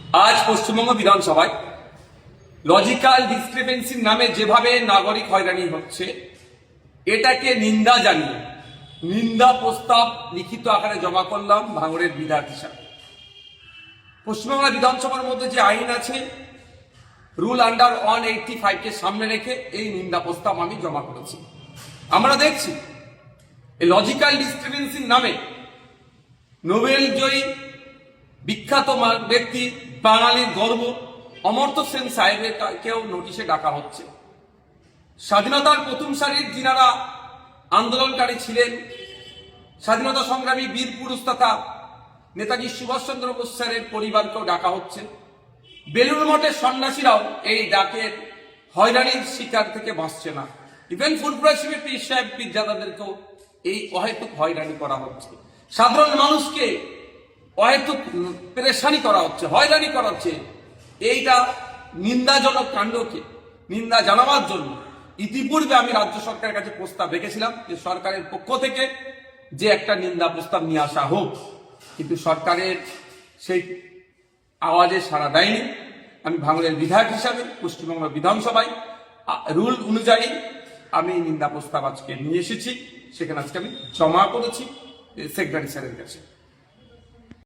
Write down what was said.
আজ পশ্চিমবঙ্গ বিধানসভায় লজিক্যাল ডিসক্রিপেন্সির নামে যেভাবে নাগরিক হয়রানি হচ্ছে এটাকে নিন্দা জানিয়ে নিন্দা প্রস্তাব লিখিত আকারে জমা করলাম ভাঙড়ের বিধায়ক হিসাবে। পশ্চিমবাংলা বিধানসভার মধ্যে যে আইন আছে রুল আন্ডার 185-কে সামনে রেখে এই নিন্দা প্রস্তাব আমি জমা করেছি। আমরা দেখছি এই লজিক্যাল ডিসক্রিপেন্সির নামে নোবেল জয়ী বিখ্যাত ব্যক্তি বাঙালির গর্ব অমর্ত্য সেন সাহেবকেও নোটিশে ডাকা হচ্ছে। স্বাধীনতার প্রথম সারির যিনারা আন্দোলনকারী ছিলেন, স্বাধীনতা সংগ্রামী বীর পুরুষ তথা নেতাজি সুভাষচন্দ্র বোস স্যারের পরিবারকেও ডাকা হচ্ছে। বেলুড় মঠের সন্ন্যাসীরাও এই ডাকের হয়রানির শিকার থেকে বাঁচছে না। ইভেন ফুরফুরা শিবের পীর সাহেব পীরজাদাদেরকেও এই অহেতুক হয়রানি করা হচ্ছে। সাধারণ মানুষকে অহেতুক পেরেশানি করা হচ্ছে, হয়রানি করা হচ্ছে। এইটা নিন্দাজনক কাণ্ডকে নিন্দা জানাবার জন্য ইতিপূর্বে আমি রাজ্য সরকারের কাছে প্রস্তাব রেখেছিলাম যে সরকারের পক্ষ থেকে যে একটা নিন্দা প্রস্তাব নিয়ে আসা হোক, কিন্তু সরকারের সেই আওয়াজে সাড়া দেয়নি। আমি ভাঙড়ের বিধায়ক হিসাবে পশ্চিমবঙ্গ বিধানসভায় রুল অনুযায়ী আমি নিন্দা প্রস্তাব আজকে নিয়ে এসেছি, সেখানে আজকে আমি জমা করেছি সেক্রেটারি স্যারের কাছে।